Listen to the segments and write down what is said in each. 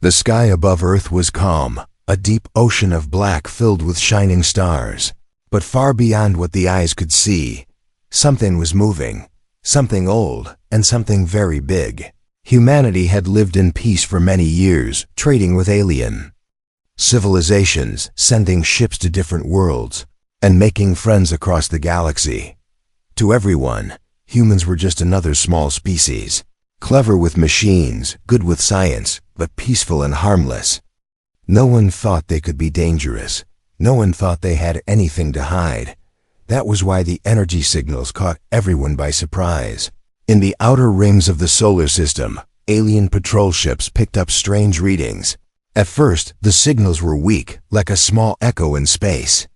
The sky above Earth was calm, a deep ocean of black filled with shining stars. But far beyond what the eyes could see, something was moving, something old and something very big. Humanity had lived in peace for many years, trading with alien civilizations, sending ships to different worlds, and making friends across the galaxy. To everyone, humans were just another small species, clever with machines, good with science, but peaceful and harmless. No one thought they could be dangerous. No one thought they had anything to hide. That was why the energy signals caught everyone by surprise. In the outer rings of the solar system, alien patrol ships picked up strange readings. At first, the signals were weak, like a small echo in space.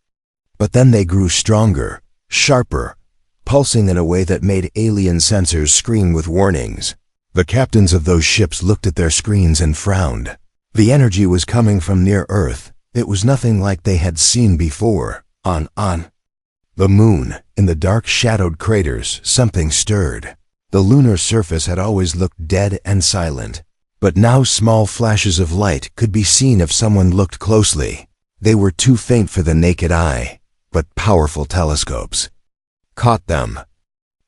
But then they grew stronger, sharper, pulsing in a way that made alien sensors scream with warnings. The captains of those ships looked at their screens and frowned. The energy was coming from near Earth. It was nothing like they had seen before. On the moon, in the dark shadowed craters, something stirred. The lunar surface had always looked dead and silent. But now small flashes of light could be seen if someone looked closely. They were too faint for the naked eye, but powerful telescopes caught them.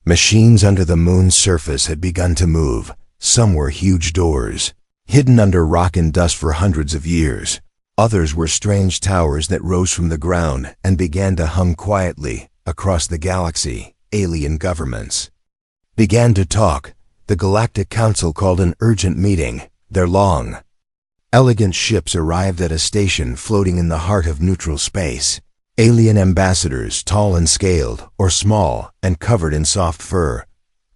Machines under the moon's surface had begun to move. Some were huge doors, hidden under rock and dust for hundreds of years. Others were strange towers that rose from the ground and began to hum quietly across the galaxy. Alien governments began to talk. The Galactic Council called an urgent meeting. Their long, elegant ships arrived at a station floating in the heart of neutral space. Alien ambassadors, tall and scaled, or small and covered in soft fur,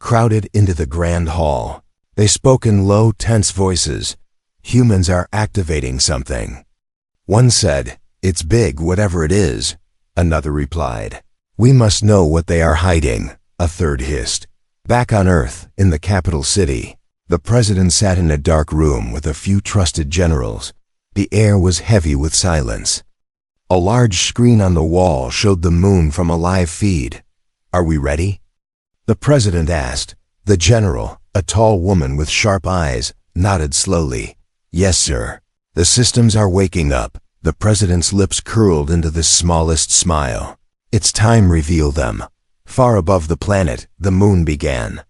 crowded into the grand hall. They spoke in low, tense voices. Humans are activating something. One said, "It's big, whatever it is." Another replied, "We must know what they are hiding." A third hissed. Back on Earth, in the capital city, the president sat in a dark room with a few trusted generals. The air was heavy with silence. A large screen on the wall showed the moon from a live feed. "Are we ready?" the president asked. The general, a tall woman with sharp eyes, nodded slowly. "Yes, sir. The systems are waking up." The president's lips curled into the smallest smile. "It's time, reveal them." Far above the planet, the moon began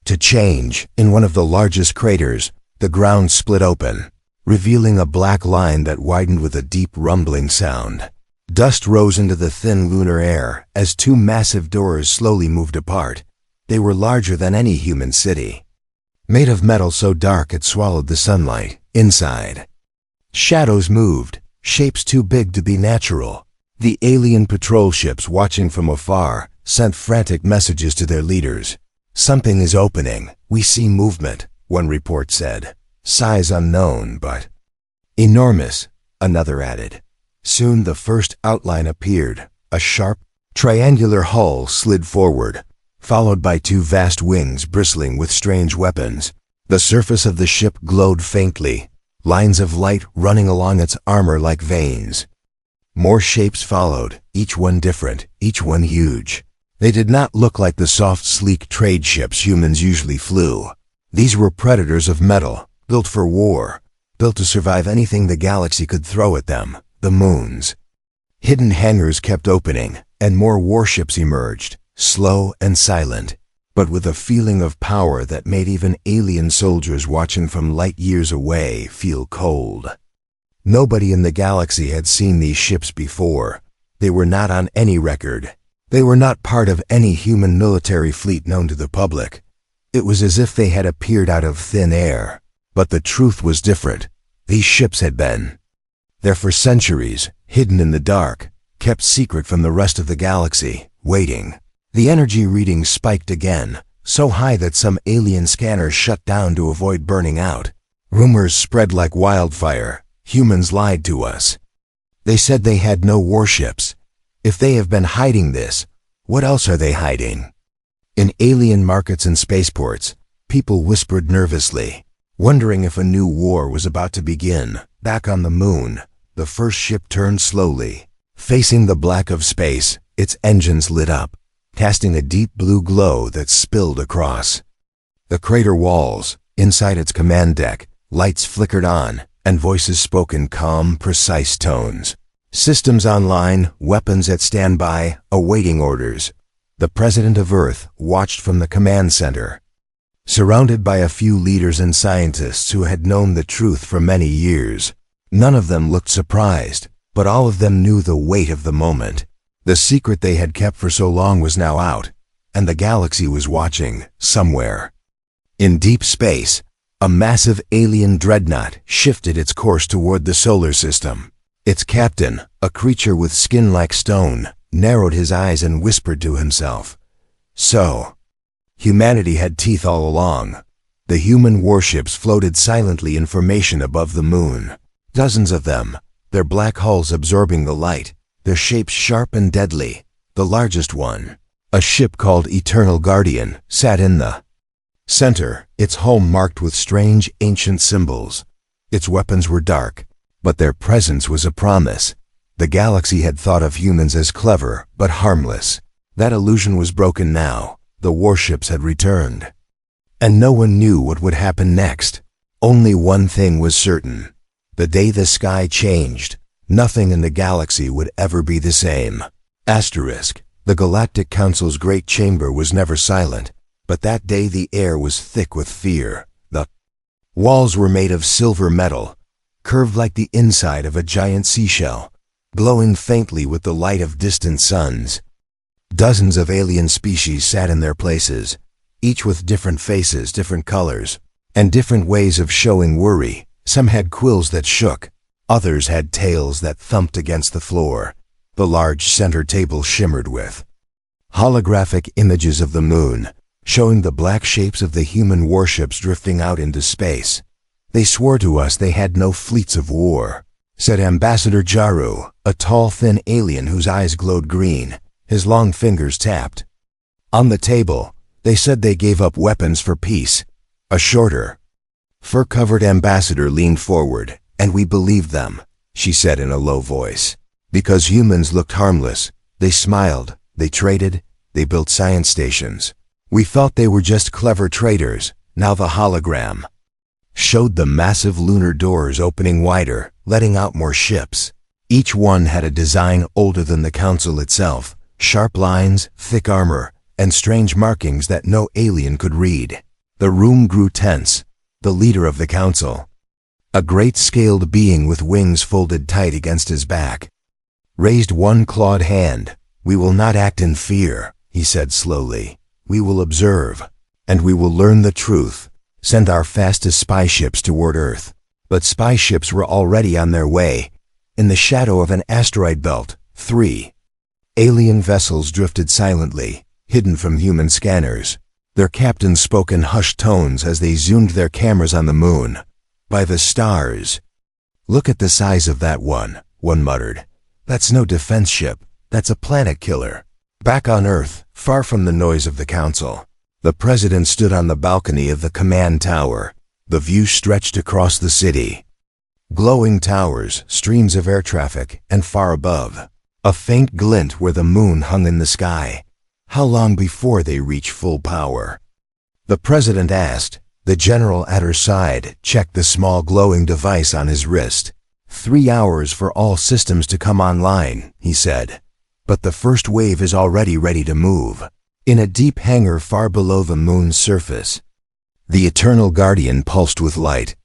to change. In one of the largest craters, the ground split open, revealing a black line that widened with a deep rumbling sound. Dust rose into the thin lunar air as two massive doors slowly moved apart. They were larger than any human city, made of metal so dark it swallowed the sunlight. Inside, shadows moved, shapes too big to be natural. The alien patrol ships, watching from afar, sent frantic messages to their leaders. "Something is opening. We see movement," one report said. "Size unknown, but enormous," another added. Soon the first outline appeared. A sharp, triangular hull slid forward, followed by two vast wings bristling with strange weapons. The surface of the ship glowed faintly, lines of light running along its armor like veins. More shapes followed, each one different, each one huge. They did not look like the soft, sleek trade ships humans usually flew. These were predators of metal, built for war, built to survive anything the galaxy could throw at them. The moons. Hidden hangars kept opening, and more warships emerged, slow and silent, but with a feeling of power that made even alien soldiers watching from light years away feel cold. Nobody in the galaxy had seen these ships before. They were not on any record. They were not part of any human military fleet known to the public. It was as if they had appeared out of thin air. But the truth was different. These ships had been there for centuries, hidden in the dark, kept secret from the rest of the galaxy, waiting. The energy readings spiked again, so high that some alien scanners shut down to avoid burning out. Rumors spread like wildfire. Humans lied to us. They said they had no warships. If they have been hiding this, what else are they hiding? In alien markets and spaceports, people whispered nervously, wondering if a new war was about to begin. Back on the moon, the first ship turned slowly. Facing the black of space, its engines lit up, casting a deep blue glow that spilled across the crater walls. Inside its command deck, lights flickered on, and voices spoke in calm, precise tones. Systems online, weapons at standby, awaiting orders. The President of Earth watched from the command center. Surrounded by a few leaders and scientists who had known the truth for many years, none of them looked surprised, but all of them knew the weight of the moment. The secret they had kept for so long was now out, and the galaxy was watching, somewhere. In deep space, a massive alien dreadnought shifted its course toward the solar system. Its captain, a creature with skin like stone, narrowed his eyes and whispered to himself, "So, humanity had teeth all along." The human warships floated silently in formation above the moon. Dozens of them, their black hulls absorbing the light, their shapes sharp and deadly. The largest one, a ship called Eternal Guardian, sat in the center, its hull marked with strange ancient symbols. Its weapons were dark, but their presence was a promise. The galaxy had thought of humans as clever but harmless. That illusion was broken now. The warships had returned. And no one knew what would happen next. Only one thing was certain. The day the sky changed, nothing in the galaxy would ever be the same. Asterisk. The Galactic Council's great chamber was never silent, but that day the air was thick with fear. The walls were made of silver metal, curved like the inside of a giant seashell, glowing faintly with the light of distant suns. Dozens of alien species sat in their places, each with different faces, different colors, and different ways of showing worry. Some had quills that shook, others had tails that thumped against the floor. The large center table shimmered with holographic images of the moon, showing the black shapes of the human warships drifting out into space. "They swore to us they had no fleets of war," said Ambassador Jaru, a tall, thin alien whose eyes glowed green. His long fingers tapped on the table. "They said they gave up weapons for peace." A shorter, fur-covered ambassador leaned forward. "And we believed them," she said in a low voice. "Because humans looked harmless. They smiled, they traded, they built science stations. We thought they were just clever traders." Now the hologram showed the massive lunar doors opening wider, letting out more ships. Each one had a design older than the council itself, sharp lines, thick armor, and strange markings that no alien could read. The room grew tense. The leader of the council, a great scaled being with wings folded tight against his back, raised one clawed hand. "We will not act in fear," he said slowly. "We will observe, and we will learn the truth. Send our fastest spy ships toward Earth." But spy ships were already on their way. In the shadow of an asteroid belt, 3 alien vessels drifted silently, hidden from human scanners. Their captains spoke in hushed tones as they zoomed their cameras on the moon. "By the stars, look at the size of that one," one muttered. "That's no defense ship, that's a planet killer." Back on Earth, far from the noise of the council, the president stood on the balcony of the command tower. The view stretched across the city. Glowing towers, streams of air traffic, and far above, a faint glint where the moon hung in the sky. How long before they reach full power? The president asked. The general at her side checked the small glowing device on his wrist. 3 hours for all systems to come online, he said. But the first wave is already ready to move. In a deep hangar far below the moon's surface, the Eternal Guardian pulsed with light.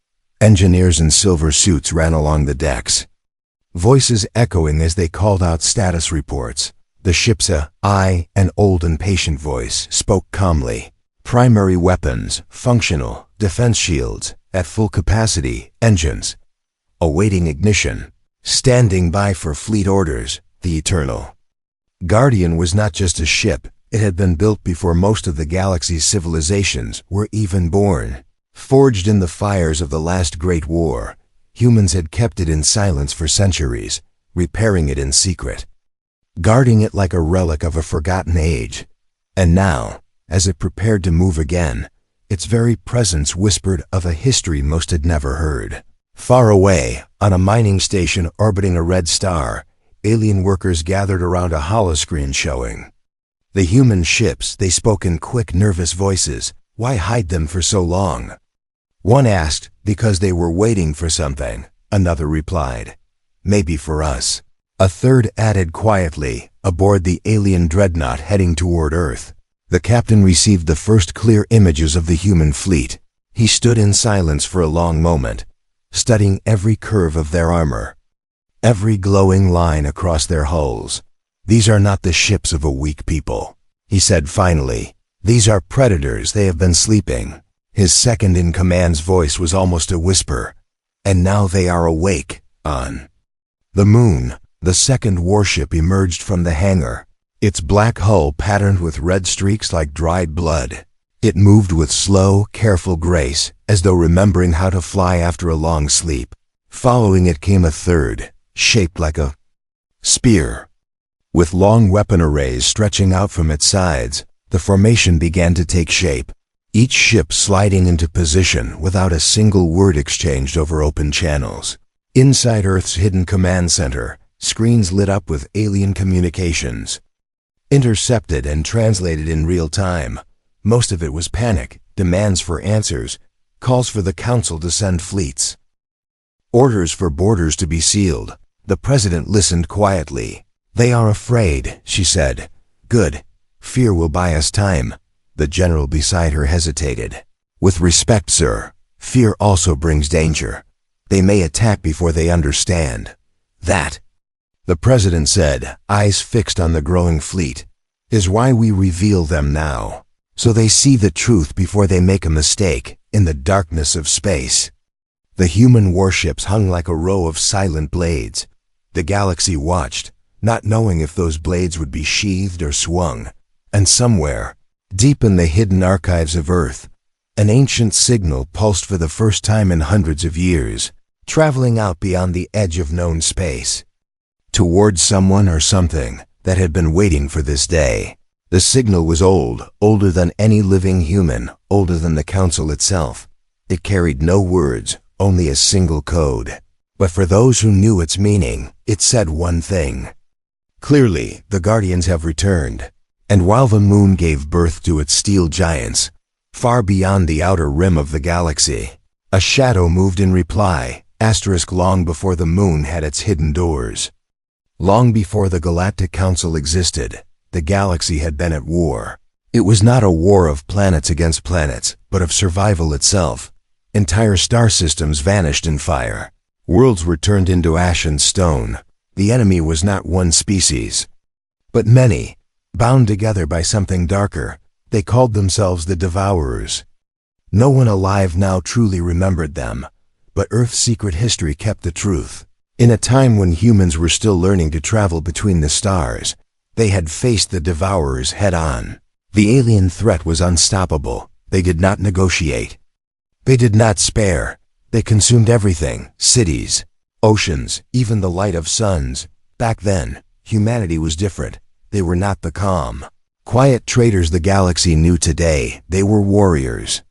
Engineers in silver suits ran along the decks, voices echoing as they called out status reports. The ship's an old and patient voice, spoke calmly. "Primary weapons, functional, defense shields, at full capacity, engines awaiting ignition, standing by for fleet orders." The Eternal Guardian was not just a ship. It had been built before most of the galaxy's civilizations were even born. Forged in the fires of the last Great War, humans had kept it in silence for centuries, repairing it in secret, guarding it like a relic of a forgotten age. And now, as it prepared to move again, its very presence whispered of a history most had never heard. Far away, on a mining station orbiting a red star, alien workers gathered around a holoscreen showing the human ships. They spoke in quick, nervous voices. Why hide them for so long? One asked because they were waiting for something. Another replied, maybe for us. A third added quietly, aboard the alien dreadnought heading toward Earth. The captain received the first clear images of the human fleet. He stood in silence for a long moment, studying every curve of their armor, every glowing line across their hulls. These are not the ships of a weak people, he said finally. These are predators. They have been sleeping. His second-in-command's voice was almost a whisper. And now they are awake. On the moon, the second warship emerged from the hangar, its black hull patterned with red streaks like dried blood. It moved with slow, careful grace, as though remembering how to fly after a long sleep. Following it came a third, shaped like a spear, with long weapon arrays stretching out from its sides. The formation began to take shape, each ship sliding into position without a single word exchanged over open channels. Inside Earth's hidden command center, screens lit up with alien communications, intercepted and translated in real time. Most of it was panic, demands for answers, calls for the Council to send fleets, orders for borders to be sealed. The president listened quietly. They are afraid, she said. Good. Fear will buy us time. The general beside her hesitated. With respect, sir, fear also brings danger. They may attack before they understand. That, the president said, eyes fixed on the growing fleet, is why we reveal them now, so they see the truth before they make a mistake. In the darkness of space, the human warships hung like a row of silent blades. The galaxy watched, not knowing if those blades would be sheathed or swung. And somewhere, deep in the hidden archives of Earth, an ancient signal pulsed for the first time in hundreds of years, traveling out beyond the edge of known space, towards someone or something that had been waiting for this day. The signal was old, older than any living human, older than the Council itself. It carried no words, only a single code. But for those who knew its meaning, it said one thing. Clearly, the Guardians have returned. And while the moon gave birth to its steel giants, far beyond the outer rim of the galaxy, a shadow moved in reply, long before the moon had its hidden doors. Long before the Galactic Council existed, the galaxy had been at war. It was not a war of planets against planets, but of survival itself. Entire star systems vanished in fire. Worlds were turned into ash and stone. The enemy was not one species, but many, bound together by something darker. They called themselves the Devourers. No one alive now truly remembered them, but Earth's secret history kept the truth. In a time when humans were still learning to travel between the stars, they had faced the Devourers head-on. The alien threat was unstoppable. They did not negotiate. They did not spare. They consumed everything, cities, oceans, even the light of suns. Back then, humanity was different. They were not the calm, quiet traders the galaxy knew today. They were warriors,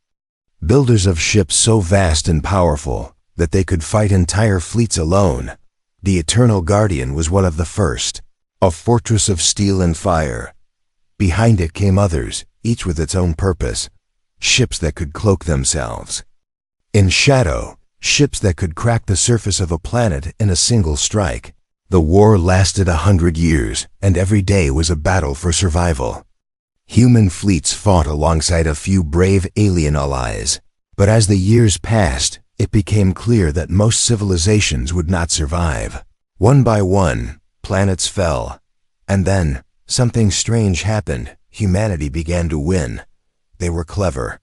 builders of ships so vast and powerful that they could fight entire fleets alone. The Eternal Guardian was one of the first, a fortress of steel and fire. Behind it came others, each with its own purpose, ships that could cloak themselves in shadow, ships that could crack the surface of a planet in a single strike. The war lasted 100 years, and every day was a battle for survival. Human fleets fought alongside a few brave alien allies. But as the years passed, it became clear that most civilizations would not survive. One by one, planets fell. And then, something strange happened. Humanity began to win. They were clever.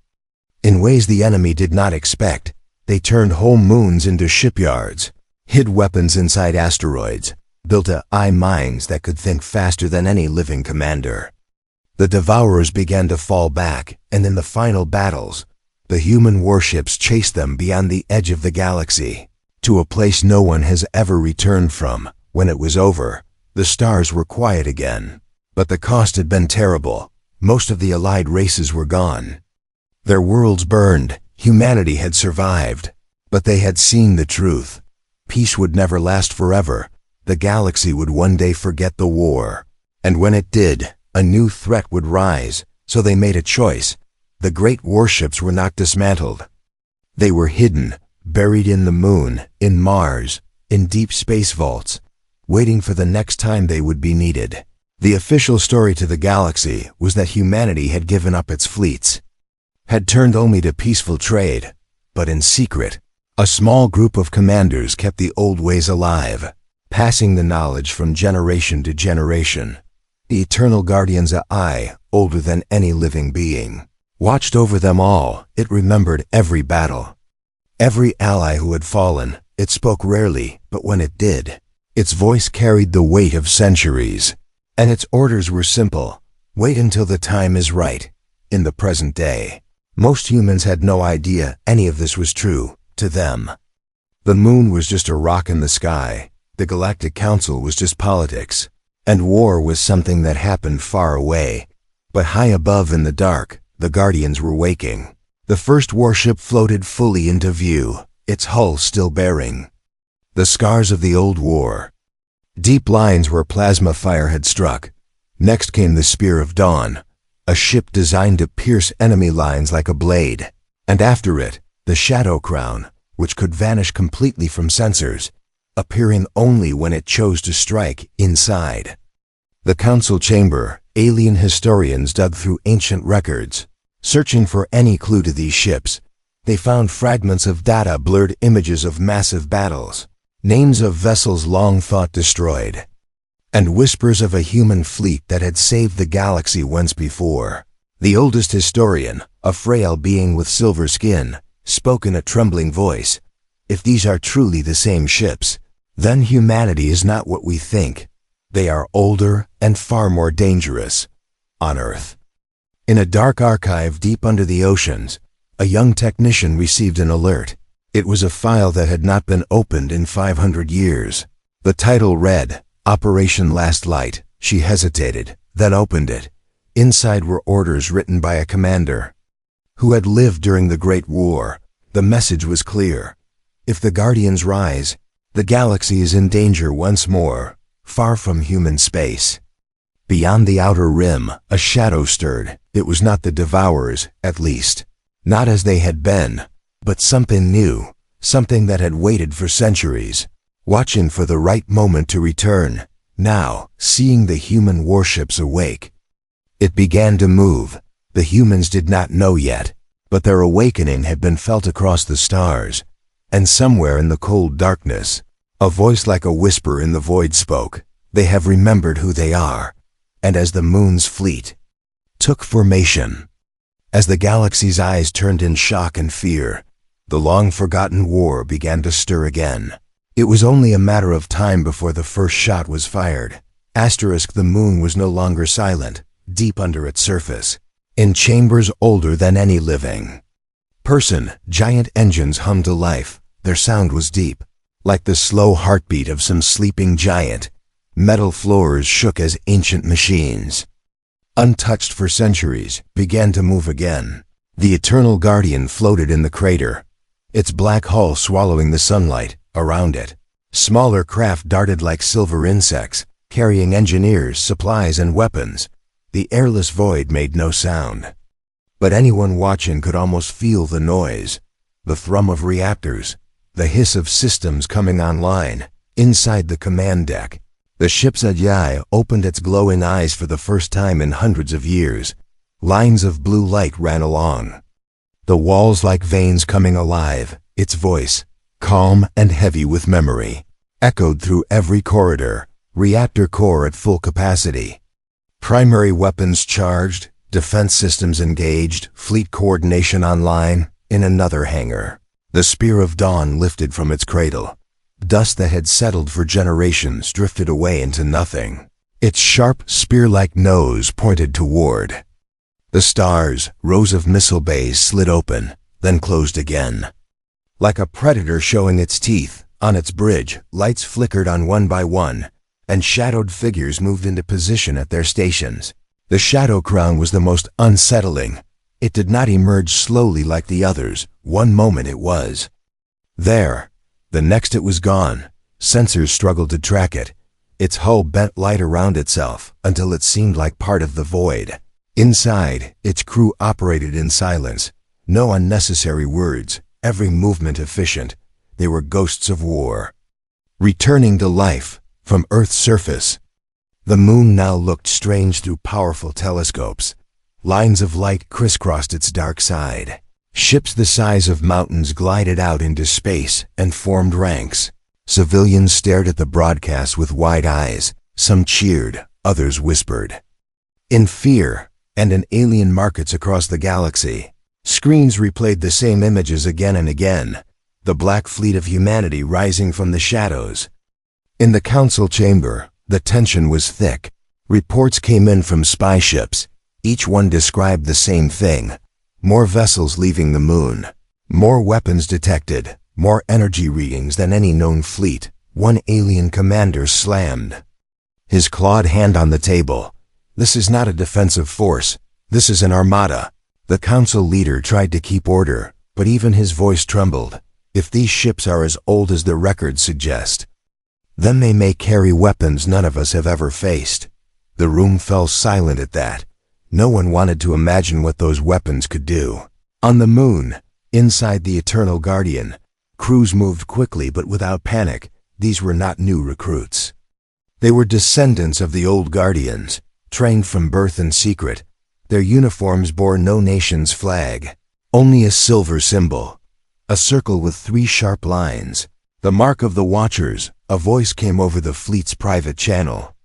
In ways the enemy did not expect, they turned whole moons into shipyards, hid weapons inside asteroids, built AI mines that could think faster than any living commander. The Devourers began to fall back, and in the final battles, the human warships chased them beyond the edge of the galaxy, to a place no one has ever returned from. When it was over, the stars were quiet again. But the cost had been terrible. Most of the allied races were gone. Their worlds burned. Humanity had survived. But they had seen the truth. Peace would never last forever. The galaxy would one day forget the war. And when it did, a new threat would rise. So they made a choice. The great warships were not dismantled. They were hidden, buried in the moon, in Mars, in deep space vaults, waiting for the next time they would be needed. The official story to the galaxy was that humanity had given up its fleets, had turned only to peaceful trade, but in secret, a small group of commanders kept the old ways alive, passing the knowledge from generation to generation. The eternal guardian's eye, older than any living being, watched over them all. It remembered every battle, every ally who had fallen. It spoke rarely, but when it did, its voice carried the weight of centuries, and its orders were simple: wait until the time is right. In the present day, most humans had no idea any of this was true. To them, the moon was just a rock in the sky, the Galactic Council was just politics, and war was something that happened far away. But high above in the dark, the Guardians were waking. The first warship floated fully into view, its hull still bearing the scars of the old war, deep lines where plasma fire had struck. Next came the Spear of Dawn, a ship designed to pierce enemy lines like a blade, and after it, the Shadow Crown, which could vanish completely from sensors, appearing only when it chose to strike. Inside the council chamber, alien historians dug through ancient records, searching for any clue to these ships. They found fragments of data, blurred images of massive battles, names of vessels long thought destroyed, and whispers of a human fleet that had saved the galaxy once before. The oldest historian, a frail being with silver skin, spoke in a trembling voice. If these are truly the same ships, then humanity is not what we think. They are older and far more dangerous. On Earth, in a dark archive deep under the oceans, a young technician received an alert. It was a file that had not been opened in 500 years. The title read, Operation Last Light. She hesitated, then opened it. Inside were orders written by a commander who had lived during the Great War. The message was clear. If the Guardians rise, the galaxy is in danger once more, far from human space. Beyond the outer rim, a shadow stirred. It was not the Devourers, at least, not as they had been, but something new, something that had waited for centuries, watching for the right moment to return. Now, seeing the human warships awake, it began to move. The humans did not know yet, but their awakening had been felt across the stars, and somewhere in the cold darkness, a voice like a whisper in the void spoke. They have remembered who they are. And as the moon's fleet took formation, as the galaxy's eyes turned in shock and fear, the long-forgotten war began to stir again. It was only a matter of time before the first shot was fired. The moon was no longer silent, deep under its surface, in chambers older than any living person, giant engines hummed to life. Their sound was deep, like the slow heartbeat of some sleeping giant. Metal floors shook as ancient machines, untouched for centuries, began to move again. The Eternal Guardian floated in the crater, its black hull swallowing the sunlight around it. Smaller craft darted like silver insects, carrying engineers, supplies, and weapons. The airless void made no sound, but anyone watching could almost feel the noise, the thrum of reactors, the hiss of systems coming online. Inside the command deck, the ship's HFY opened its glowing eyes for the first time in hundreds of years. Lines of blue light ran along the walls like veins coming alive. Its voice, calm and heavy with memory, echoed through every corridor. Reactor core at full capacity, primary weapons charged, defense systems engaged, fleet coordination online. In another hangar, the Spear of Dawn lifted from its cradle. Dust that had settled for generations drifted away into nothing. Its sharp, spear-like nose pointed toward the stars. Rows of missile bays slid open, then closed again. Like a predator showing its teeth, on its bridge, lights flickered on one by one, and shadowed figures moved into position at their stations. The Shadow Crown was the most unsettling. It did not emerge slowly like the others. One moment it was there, the next it was gone. Sensors struggled to track it. Its hull bent light around itself until it seemed like part of the void. Inside, its crew operated in silence. No unnecessary words, every movement efficient. They were ghosts of war, returning to life from Earth's surface. The moon now looked strange through powerful telescopes. Lines of light crisscrossed its dark side. Ships the size of mountains glided out into space and formed ranks. Civilians stared at the broadcast with wide eyes. Some cheered, others whispered. In fear, and in alien markets across the galaxy, screens replayed the same images again and again, the black fleet of humanity rising from the shadows. In the council chamber, the tension was thick. Reports came in from spy ships. Each one described the same thing. More vessels leaving the moon. More weapons detected. More energy readings than any known fleet. One alien commander slammed his clawed hand on the table. This is not a defensive force. This is an armada. The council leader tried to keep order, but even his voice trembled. If these ships are as old as the records suggest, then they may carry weapons none of us have ever faced. The room fell silent at that. No one wanted to imagine what those weapons could do. On the moon, inside the Eternal Guardian, crews moved quickly but without panic. These were not new recruits. They were descendants of the old Guardians, trained from birth in secret. Their uniforms bore no nation's flag, only a silver symbol, a circle with 3 sharp lines, the mark of the Watchers. A voice came over the fleet's private channel.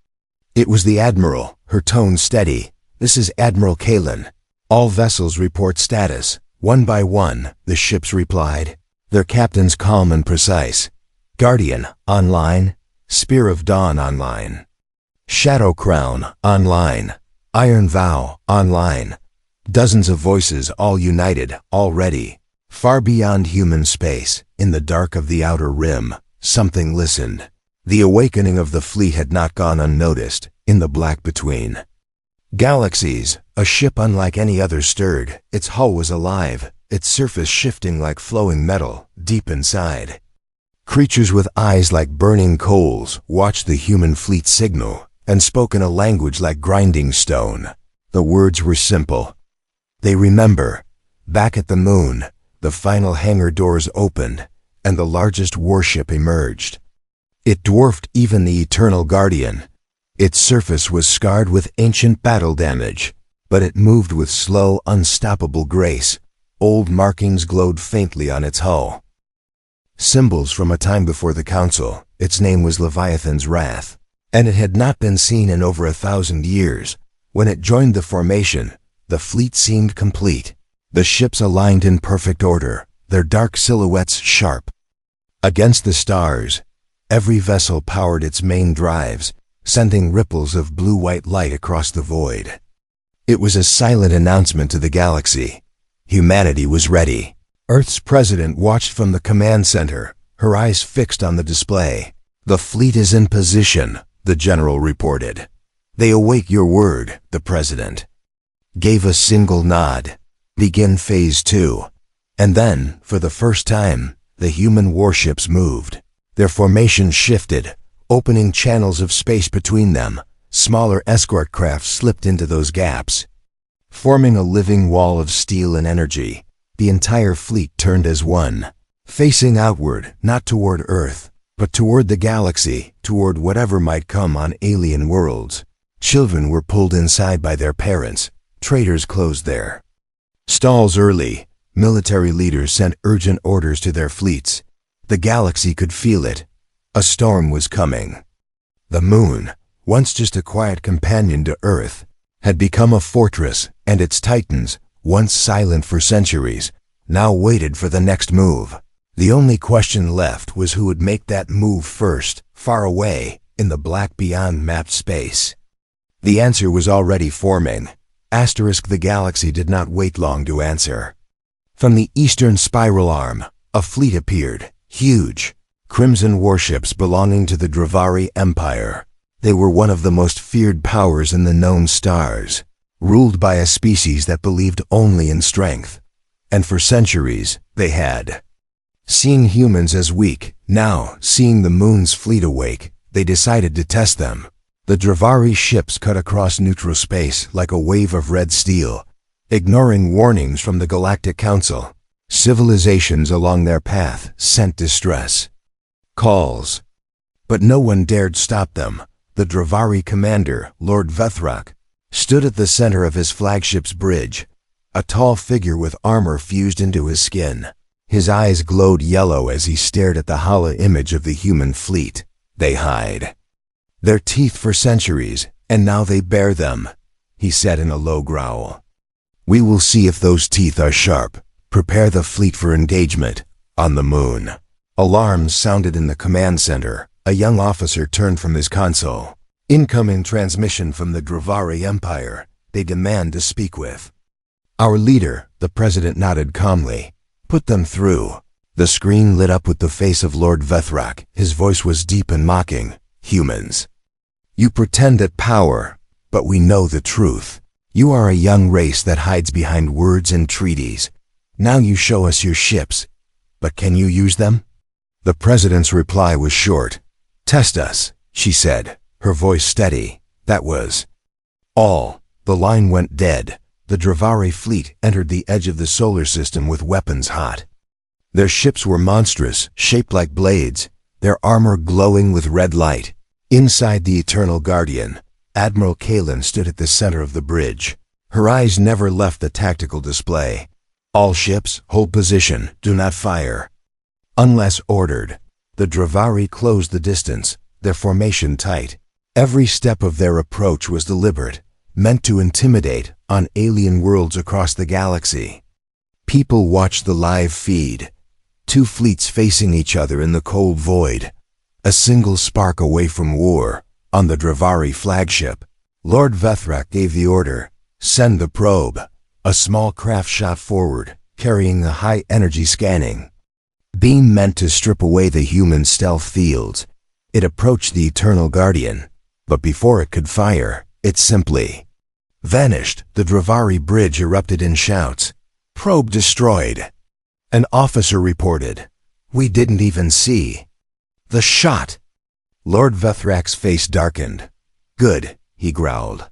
It was the Admiral, her tone steady. This is Admiral Kalen. All vessels report status. One by one, the ships replied, their captains calm and precise. Guardian, online. Spear of Dawn, online. Shadow Crown, online. Iron Vow, online. Dozens of voices, all united, all ready. Far beyond human space, in the dark of the outer rim, something listened. The awakening of the fleet had not gone unnoticed. In the black between galaxies, a ship unlike any other stirred. Its hull was alive, its surface shifting like flowing metal, deep inside. Creatures with eyes like burning coals watched the human fleet signal and spoke in a language like grinding stone. The words were simple. They remember. Back at the moon, the final hangar doors opened, and the largest warship emerged. It dwarfed even the Eternal Guardian. Its surface was scarred with ancient battle damage, but it moved with slow, unstoppable grace. Old markings glowed faintly on its hull. Symbols from a time before the Council. Its name was Leviathan's Wrath, and it had not been seen in over 1,000 years. When it joined the formation, the fleet seemed complete. The ships aligned in perfect order, their dark silhouettes sharp. Against the stars, every vessel powered its main drives, sending ripples of blue-white light across the void. It was a silent announcement to the galaxy. Humanity was ready. Earth's president watched from the command center, her eyes fixed on the display. The fleet is in position, the general reported. They await your word, the president gave a single nod. Begin Phase 2. And then, for the first time, the human warships moved. Their formation shifted, opening channels of space between them. Smaller escort craft slipped into those gaps, forming a living wall of steel and energy. The entire fleet turned as one, facing outward, not toward Earth, but toward the galaxy, toward whatever might come on alien worlds. Children were pulled inside by their parents. Traders closed their stalls early. Military leaders sent urgent orders to their fleets. The galaxy could feel it. A storm was coming. The moon, once just a quiet companion to Earth, had become a fortress, and its titans, once silent for centuries, now waited for the next move. The only question left was who would make that move first, far away, in the black beyond mapped space. The answer was already forming. The galaxy did not wait long to answer. From the eastern spiral arm, a fleet appeared, huge. Crimson warships belonging to the Dravari Empire. They were one of the most feared powers in the known stars, ruled by a species that believed only in strength. And for centuries, they had seen humans as weak. Now, seeing the moon's fleet awake, they decided to test them. The Dravari ships cut across neutral space like a wave of red steel, ignoring warnings from the Galactic Council. Civilizations along their path sent distress calls, but no one dared stop them. The Dravari commander, Lord Vethrak, stood at the center of his flagship's bridge, a tall figure with armor fused into his skin. His eyes glowed yellow as he stared at the hollow image of the human fleet. They hide their teeth for centuries, and now they bare them, he said in a low growl. We will see if those teeth are sharp. Prepare the fleet for engagement on the moon. Alarms sounded in the command center. A young officer turned from his console. Incoming transmission from the Dravari Empire. They demand to speak with our leader. The president nodded calmly. Put them through. The screen lit up with the face of Lord Vethrak. His voice was deep and mocking. Humans, you pretend at power, but we know the truth. You are a young race that hides behind words and treaties. Now you show us your ships, but can you use them? The president's reply was short. Test us, she said, her voice steady. That was all. The line went dead. The Dravari fleet entered the edge of the solar system with weapons hot. Their ships were monstrous, shaped like blades, their armor glowing with red light. Inside the Eternal Guardian, Admiral Kalen stood at the center of the bridge. Her eyes never left the tactical display. All ships, hold position, do not fire unless ordered. The Dravari closed the distance, their formation tight. Every step of their approach was deliberate, meant to intimidate on alien worlds across the galaxy. People watched the live feed. Two fleets facing each other in the cold void. A single spark away from war. On the Dravari flagship, Lord Vethrak gave the order, send the probe. A small craft shot forward, carrying the high-energy scanning beam meant to strip away the human stealth fields. It approached the Eternal Guardian, but before it could fire, it simply vanished. The Dravari bridge erupted in shouts. Probe destroyed. An officer reported. We didn't even see the shot. Lord Vethrak's face darkened. Good, he growled.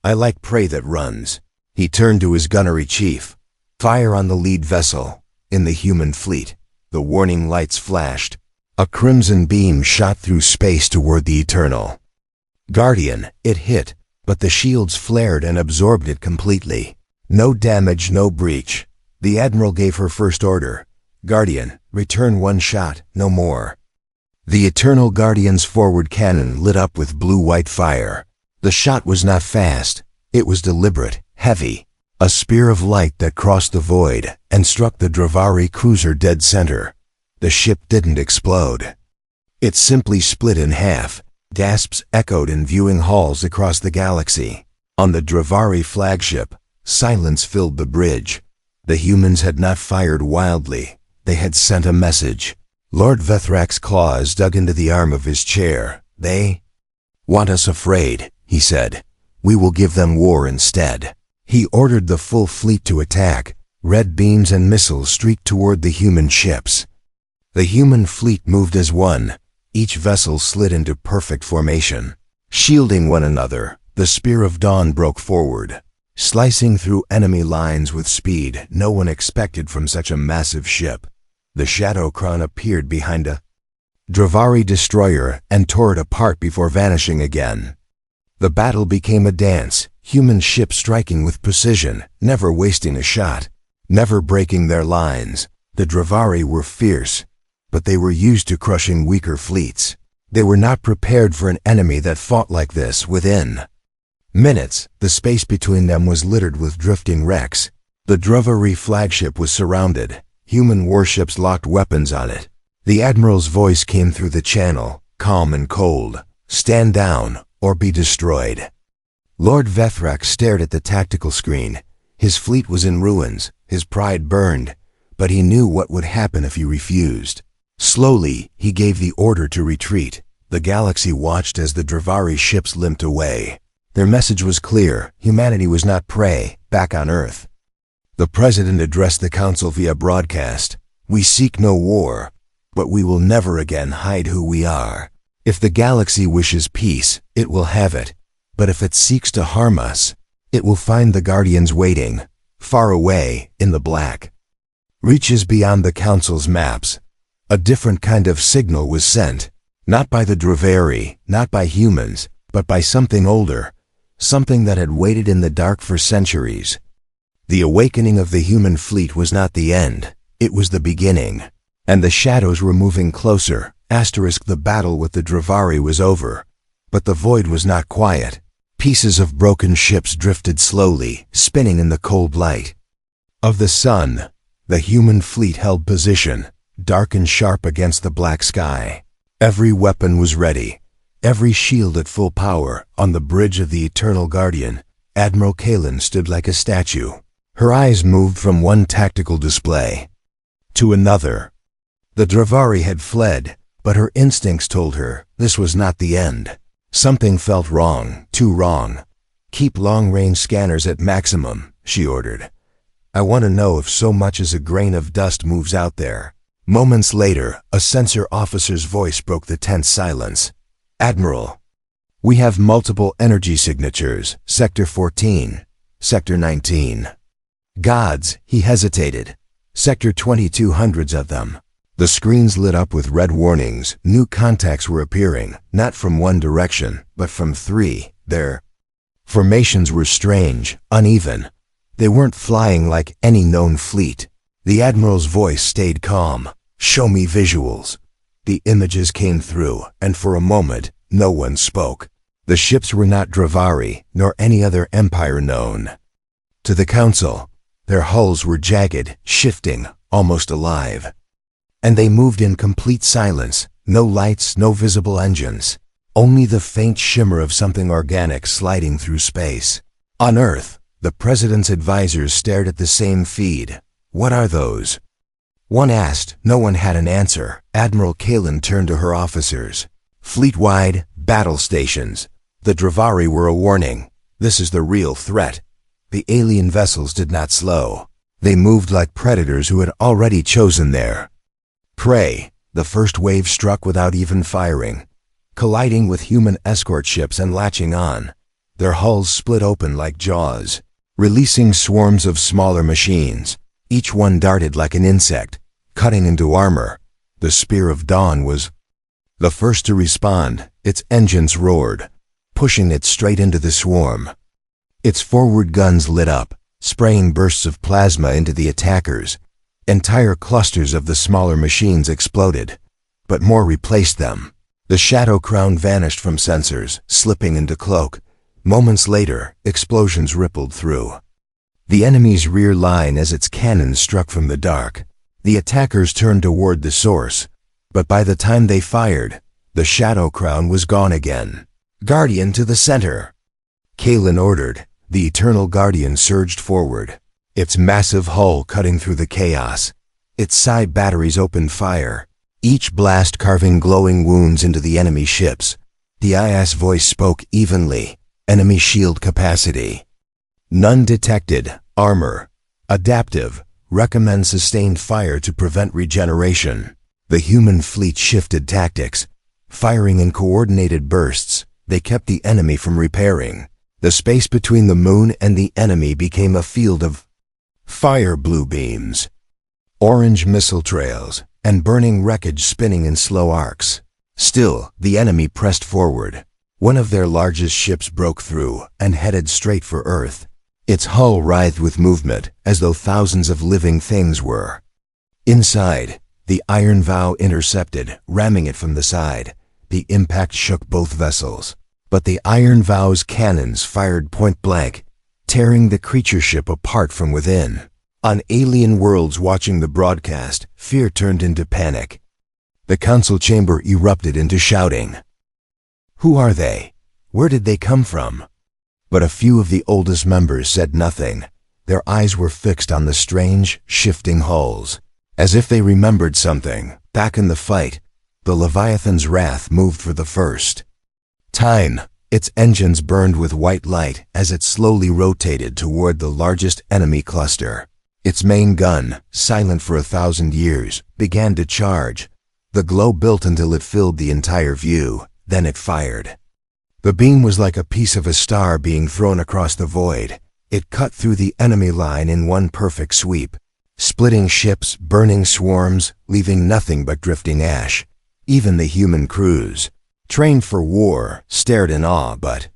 I like prey that runs. He turned to his gunnery chief. Fire on the lead vessel. In the human fleet, the warning lights flashed. A crimson beam shot through space toward the Eternal Guardian. It hit, but the shields flared and absorbed it completely. No damage, no breach. The Admiral gave her first order. Guardian, return one shot, no more. The Eternal Guardian's forward cannon lit up with blue-white fire. The shot was not fast. It was deliberate, heavy. A spear of light that crossed the void and struck the Dravari cruiser dead center. The ship didn't explode. It simply split in half. Gasps echoed in viewing halls across the galaxy. On the Dravari flagship, silence filled the bridge. The humans had not fired wildly. They had sent a message. Lord Vethrak's claws dug into the arm of his chair. They want us afraid, he said. We will give them war instead. He ordered the full fleet to attack. Red beams and missiles streaked toward the human ships. The human fleet moved as one. Each vessel slid into perfect formation. Shielding one another, the Spear of Dawn broke forward, slicing through enemy lines with speed no one expected from such a massive ship. The Shadow Crown appeared behind a Dravari destroyer and tore it apart before vanishing again. The battle became a dance, human ships striking with precision, never wasting a shot, never breaking their lines. The Dravari were fierce, but they were used to crushing weaker fleets. They were not prepared for an enemy that fought like this. Within minutes, the space between them was littered with drifting wrecks. The Dravari flagship was surrounded. Human warships locked weapons on it. The Admiral's voice came through the channel, calm and cold. Stand down, or be destroyed. Lord Vethrak stared at the tactical screen. His fleet was in ruins, his pride burned, but he knew what would happen if he refused. Slowly, he gave the order to retreat. The galaxy watched as the Dravari ships limped away. Their message was clear. Humanity was not prey, back on Earth. The President addressed the Council via broadcast. We seek no war, but we will never again hide who we are. If the galaxy wishes peace, it will have it. But if it seeks to harm us, it will find the Guardians waiting, far away, in the black. reaches beyond the Council's maps. A different kind of signal was sent, not by the Dravari, not by humans, but by something older, something that had waited in the dark for centuries. The awakening of the human fleet was not the end, it was the beginning. And the shadows were moving closer, the battle with the Dravari was over. But the void was not quiet. Pieces of broken ships drifted slowly, spinning in the cold light of the sun. The human fleet held position, dark and sharp against the black sky. Every weapon was ready, every shield at full power. On the bridge of the Eternal Guardian, Admiral Kalen stood like a statue. Her eyes moved from one tactical display to another. The Dravari had fled, but her instincts told her this was not the end. Something felt wrong, too wrong. "Keep long-range scanners at maximum," she ordered. "I want to know if so much as a grain of dust moves out there." Moments later, a sensor officer's voice broke the tense silence. "Admiral, we have multiple energy signatures, Sector 14, Sector 19. Gods," he hesitated. "Sector 22, hundreds of them." The screens lit up with red warnings. New contacts were appearing, not from one direction, but from three. Their formations were strange, uneven. They weren't flying like any known fleet. The Admiral's voice stayed calm. "Show me visuals." The images came through, and for a moment, no one spoke. The ships were not Dravari, nor any other empire known to the Council. Their hulls were jagged, shifting, almost alive. And they moved in complete silence, no lights, no visible engines. Only the faint shimmer of something organic sliding through space. On Earth, the President's advisors stared at the same feed. "What are those?" one asked. No one had an answer. Admiral Kalen turned to her officers. "Fleet-wide, battle stations. The Dravari were a warning. This is the real threat." The alien vessels did not slow. They moved like predators who had already chosen their prey. The first wave struck without even firing, colliding with human escort ships and latching on. Their hulls split open like jaws, releasing swarms of smaller machines. Each one darted like an insect, cutting into armor. The Spear of Dawn was the first to respond. Its engines roared, pushing it straight into the swarm. Its forward guns lit up, spraying bursts of plasma into the attackers. Entire clusters of the smaller machines exploded, but more replaced them. The Shadow Crown vanished from sensors, slipping into cloak. Moments later, explosions rippled through the enemy's rear line as its cannons struck from the dark. The attackers turned toward the source, but by the time they fired, the Shadow Crown was gone again. "Guardian to the center," Kalen ordered. The Eternal Guardian surged forward, its massive hull cutting through the chaos. Its side batteries opened fire, each blast carving glowing wounds into the enemy ships. The IS voice spoke evenly. "Enemy shield capacity none detected. Armor adaptive. Recommend sustained fire to prevent regeneration." The human fleet shifted tactics, firing in coordinated bursts. They kept the enemy from repairing. The space between the moon and the enemy became a field of fire, blue beams, orange missile trails, and burning wreckage spinning in slow arcs. Still, the enemy pressed forward. One of their largest ships broke through and headed straight for Earth. Its hull writhed with movement, as though thousands of living things were inside. The Iron Vow intercepted, ramming it from the side. The impact shook both vessels, but the Iron Vow's cannons fired point blank, tearing the creature ship apart from within. On alien worlds watching the broadcast, fear turned into panic. The council chamber erupted into shouting. Who are they? Where did they come from? But a few of the oldest members said nothing. Their eyes were fixed on the strange, shifting hulls, as if they remembered something. Back in the fight, the Leviathan's wrath moved for the first time. Its engines burned with white light as it slowly rotated toward the largest enemy cluster. Its main gun, silent for 1,000 years, began to charge. The glow built until it filled the entire view. Then it fired. The beam was like a piece of a star being thrown across the void. It cut through the enemy line in one perfect sweep. Splitting ships, burning swarms, leaving nothing but drifting ash. Even the human crews, trained for war, stared in awe, but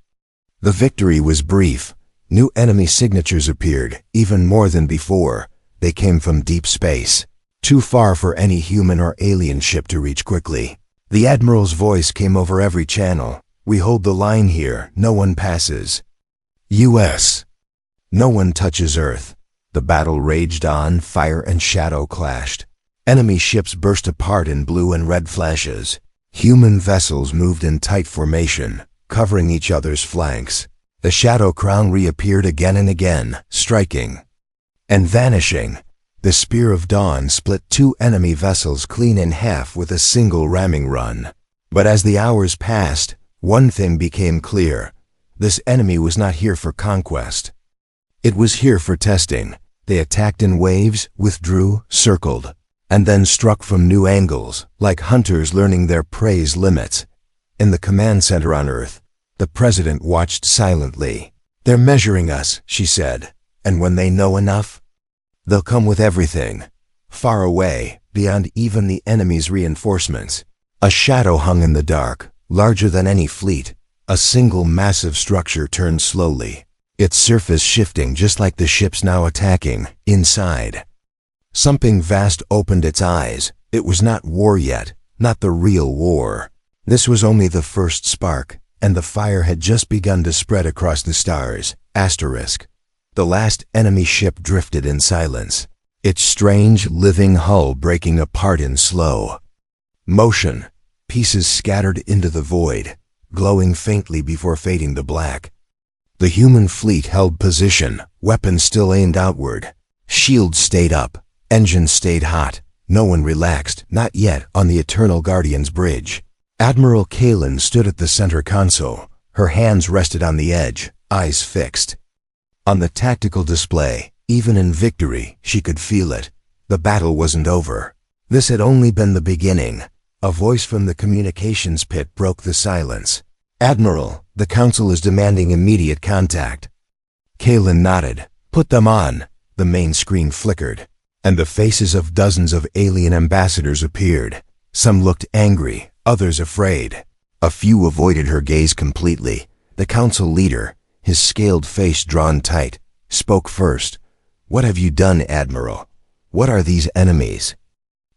the victory was brief. New enemy signatures appeared, even more than before. They came from deep space, too far for any human or alien ship to reach quickly. The Admiral's voice came over every channel. We hold the line here, no one passes. U.S. No one touches Earth. The battle raged on, fire and shadow clashed. Enemy ships burst apart in blue and red flashes. Human vessels moved in tight formation, covering each other's flanks. The Shadow Crown reappeared again and again, striking and vanishing. The Spear of Dawn split two enemy vessels clean in half with a single ramming run. But as the hours passed, one thing became clear. This enemy was not here for conquest. It was here for testing. They attacked in waves, withdrew, circled, and then struck from new angles, like hunters learning their prey's limits. In the command center on Earth, the President watched silently. They're measuring us, she said, and when they know enough, they'll come with everything. Far away, beyond even the enemy's reinforcements, a shadow hung in the dark, larger than any fleet. A single massive structure turned slowly, its surface shifting just like the ships now attacking. Inside, something vast opened its eyes. It was not war yet, not the real war. This was only the first spark, and the fire had just begun to spread across the stars. Asterisk. The last enemy ship drifted in silence, its strange, living hull breaking apart in slow motion, pieces scattered into the void, glowing faintly before fading to black. The human fleet held position, weapons still aimed outward. Shields stayed up, engines stayed hot. No one relaxed, not yet, on the Eternal Guardian's bridge. Admiral Kalen stood at the center console. Her hands rested on the edge, eyes fixed on the tactical display. Even in victory, she could feel it. The battle wasn't over. This had only been the beginning. A voice from the communications pit broke the silence. Admiral, the Council is demanding immediate contact. Kalen nodded. Put them on. The main screen flickered, and the faces of dozens of alien ambassadors appeared. Some looked angry, others afraid. A few avoided her gaze completely. The Council leader, his scaled face drawn tight, spoke first. What have you done, Admiral? What are these enemies?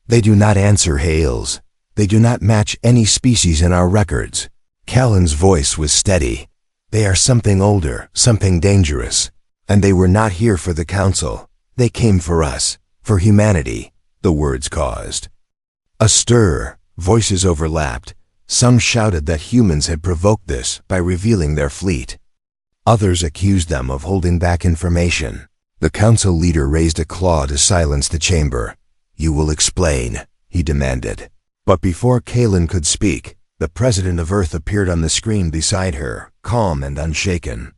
They do not answer hails. They do not match any species in our records. Callan's voice was steady. They are something older, something dangerous. And they were not here for the Council. They came for us, for humanity, the words caused a stir. Voices overlapped. Some shouted that humans had provoked this by revealing their fleet. Others accused them of holding back information. The Council leader raised a claw to silence the chamber. You will explain, he demanded. But before Kalen could speak, the President of Earth appeared on the screen beside her, calm and unshaken.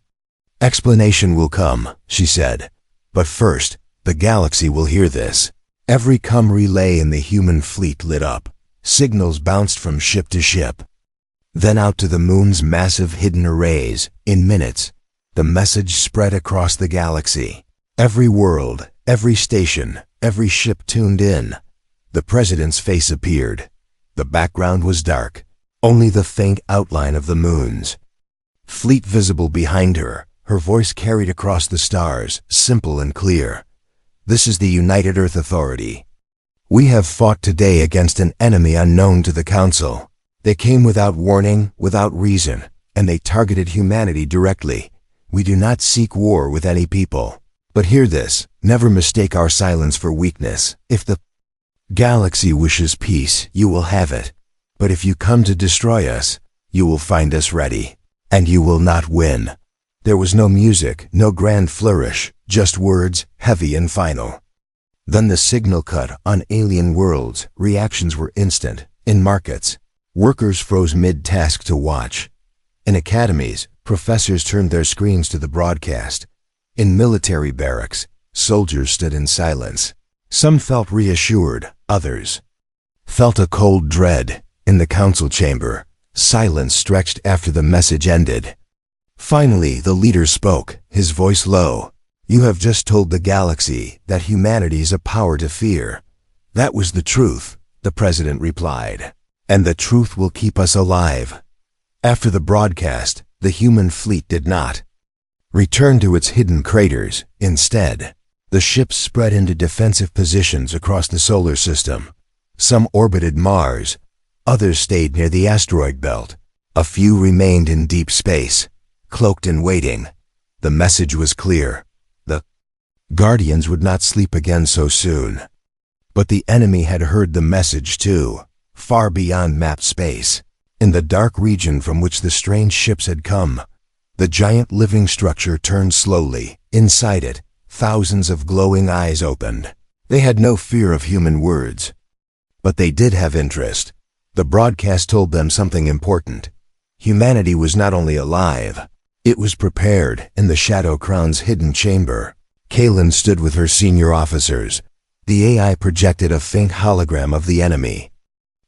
Explanation will come, she said. But first, the galaxy will hear this. Every com relay in the human fleet lit up. Signals bounced from ship to ship, then out to the moon's massive hidden arrays. In minutes, the message spread across the galaxy. Every world, every station, every ship tuned in. The President's face appeared. The background was dark, only the faint outline of the moon's fleet visible behind her. Her voice carried across the stars, simple and clear. This is the United Earth Authority. We have fought today against an enemy unknown to the Council. They came without warning, without reason, and they targeted humanity directly. We do not seek war with any people. But hear this, never mistake our silence for weakness. If the galaxy wishes peace, you will have it. But if you come to destroy us, you will find us ready. And you will not win. There was no music, no grand flourish, just words, heavy and final. Then the signal cut. On alien worlds, reactions were instant. In markets, workers froze mid-task to watch. In academies, professors turned their screens to the broadcast. In military barracks, soldiers stood in silence. Some felt reassured, others felt a cold dread. In the Council chamber, silence stretched after the message ended. Finally, the leader spoke, his voice low. You have just told the galaxy that humanity is a power to fear. That was the truth, the president replied. And the truth will keep us alive. After the broadcast, the human fleet did not return to its hidden craters. Instead, the ships spread into defensive positions across the solar system. Some orbited Mars, others stayed near the asteroid belt. A few remained in deep space, cloaked and waiting. The message was clear. The Guardians would not sleep again so soon. But the enemy had heard the message too, far beyond mapped space. In the dark region from which the strange ships had come, the giant living structure turned slowly. Inside it, thousands of glowing eyes opened. They had no fear of human words. But they did have interest. The broadcast told them something important. Humanity was not only alive, it was prepared. In the Shadow Crown's hidden chamber, Kaylin stood with her senior officers. The AI projected a faint hologram of the enemy.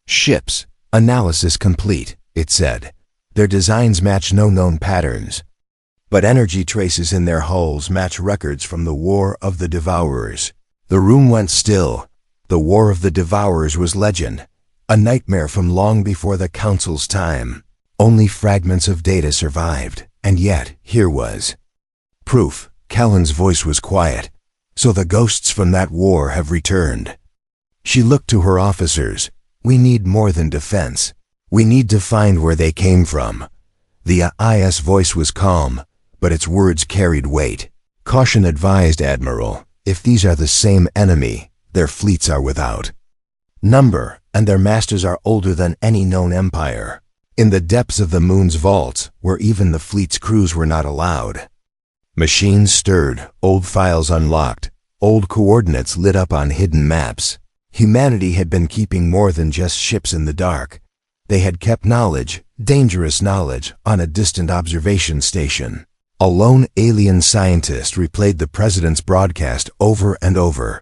Ships, analysis complete, it said. Their designs match no known patterns. But energy traces in their hulls match records from the War of the Devourers. The room went still. The War of the Devourers was legend, a nightmare from long before the Council's time. Only fragments of data survived, and yet here was proof. Callan's voice was quiet. So the ghosts from that war have returned. She looked to her officers. We need more than defense. We need to find where they came from. The AI's voice was calm, but its words carried weight. Caution advised, Admiral. If these are the same enemy, their fleets are without number, and their masters are older than any known empire. In the depths of the moon's vaults, where even the fleet's crews were not allowed. Machines stirred, old files unlocked, old coordinates lit up on hidden maps. Humanity had been keeping more than just ships in the dark. They had kept knowledge, dangerous knowledge, on a distant observation station. A lone alien scientist replayed the president's broadcast over and over.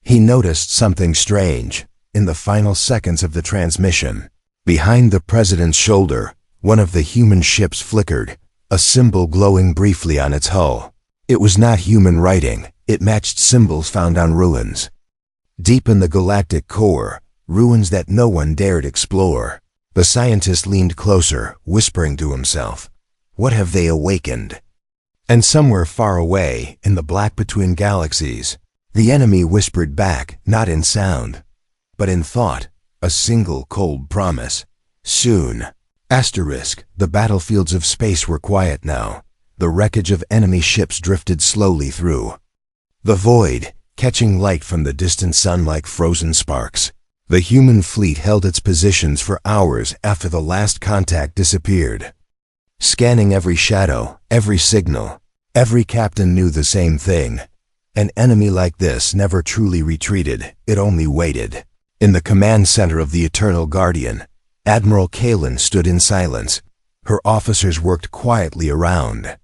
He noticed something strange. In the final seconds of the transmission, behind the president's shoulder, one of the human ships flickered, a symbol glowing briefly on its hull. It was not human writing. It matched symbols found on ruins. Deep in the galactic core, ruins that no one dared explore. The scientist leaned closer, whispering to himself, "What have they awakened?" And somewhere far away, in the black between galaxies, the enemy whispered back, not in sound, but in thought, a single cold promise. Soon. The battlefields of space were quiet now. The wreckage of enemy ships drifted slowly through the void, catching light from the distant sun like frozen sparks. The human fleet held its positions for hours after the last contact disappeared. Scanning every shadow, every signal, every captain knew the same thing. An enemy like this never truly retreated, it only waited. In the command center of the Eternal Guardian, Admiral Kaylin stood in silence. Her officers worked quietly around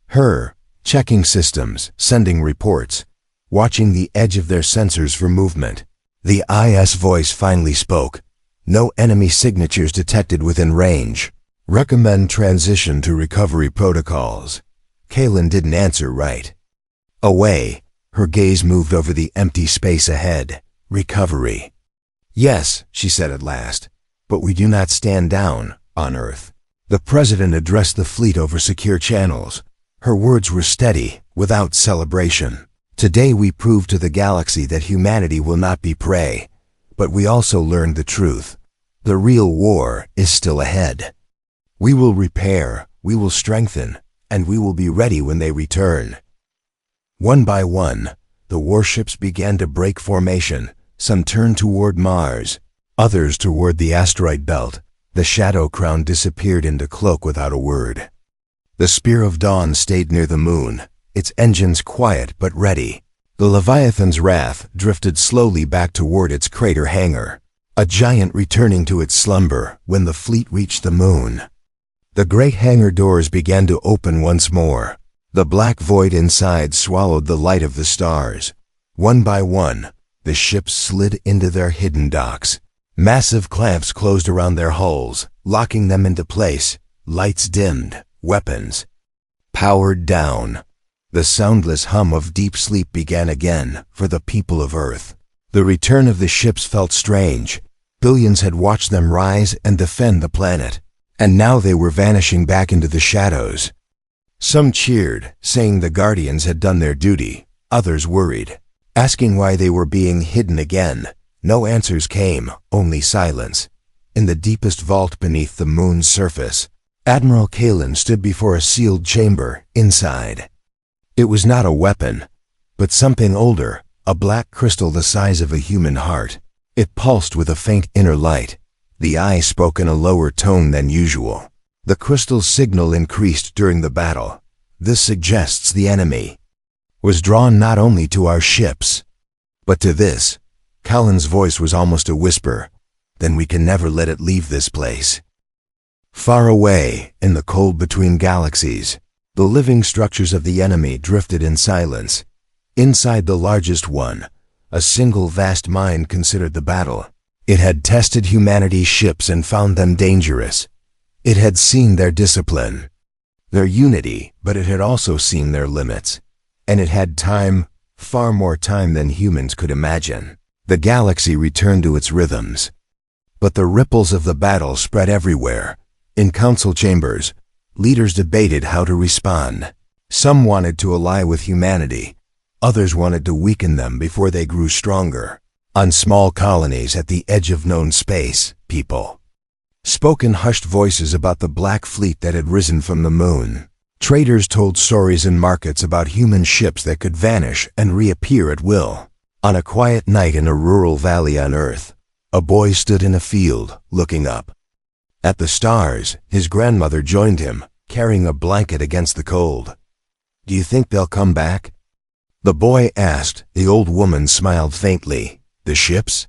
her, checking systems, sending reports, watching the edge of their sensors for movement. The IS voice finally spoke. No enemy signatures detected within range. Recommend transition to recovery protocols. Kaylin didn't answer right away. Her gaze moved over the empty space ahead. Recovery. Yes, she said at last, but we do not stand down on Earth. The president addressed the fleet over secure channels. Her words were steady, without celebration. Today we proved to the galaxy that humanity will not be prey, but we also learned the truth. The real war is still ahead. We will repair, we will strengthen, and we will be ready when they return. One by one, the warships began to break formation. Some turned toward Mars, others toward the asteroid belt. The Shadow Crown disappeared into cloak without a word. The Spear of Dawn stayed near the moon, its engines quiet but ready. The Leviathan's Wrath drifted slowly back toward its crater hangar, a giant returning to its slumber when the fleet reached the moon. The great hangar doors began to open once more. The black void inside swallowed the light of the stars. One by one, the ships slid into their hidden docks. Massive clamps closed around their hulls, locking them into place. Lights dimmed, weapons powered down. The soundless hum of deep sleep began again for the people of Earth. The return of the ships felt strange. Billions had watched them rise and defend the planet, and now they were vanishing back into the shadows. Some cheered, saying the Guardians had done their duty. Others worried, asking why they were being hidden again. No answers came, only silence. In the deepest vault beneath the moon's surface, Admiral Kalen stood before a sealed chamber inside. It was not a weapon, but something older, a black crystal the size of a human heart. It pulsed with a faint inner light. The eye spoke in a lower tone than usual. The crystal's signal increased during the battle. This suggests the enemy was drawn not only to our ships, but to this. Kalen's voice was almost a whisper. Then we can never let it leave this place. Far away, in the cold between galaxies, the living structures of the enemy drifted in silence. Inside the largest one, a single vast mind considered the battle. It had tested humanity's ships and found them dangerous. It had seen their discipline, their unity, but it had also seen their limits. And it had time, far more time than humans could imagine. The galaxy returned to its rhythms. But the ripples of the battle spread everywhere. In council chambers, leaders debated how to respond. Some wanted to ally with humanity. Others wanted to weaken them before they grew stronger. On small colonies at the edge of known space, people spoke in hushed voices about the black fleet that had risen from the moon. Traders told stories in markets about human ships that could vanish and reappear at will. On a quiet night in a rural valley on Earth, a boy stood in a field, looking up. At the stars, his grandmother joined him, carrying a blanket against the cold. "Do you think they'll come back?" the boy asked. The old woman smiled faintly. "The ships?"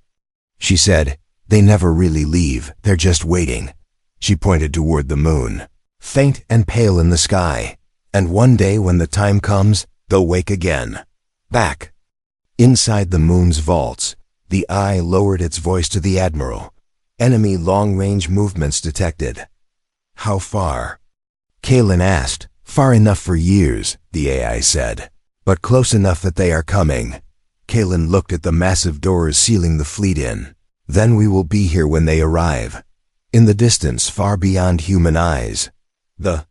she said. "They never really leave, they're just waiting." She pointed toward the moon, faint and pale in the sky. "And one day when the time comes, they'll wake again. Back." Inside the moon's vaults, the eye lowered its voice to the Admiral. Enemy long-range movements detected. "How far?" Kalen asked. "Far enough for years," the AI said, "but close enough that they are coming." Kalen looked at the massive doors sealing the fleet in. "Then we will be here when they arrive." In the distance, far beyond human eyes, the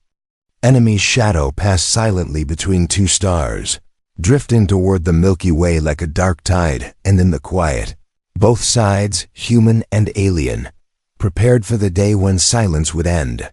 enemy's shadow passed silently between two stars, drifting toward the Milky Way like a dark tide. And in the quiet, both sides, human and alien, prepared for the day when silence would end.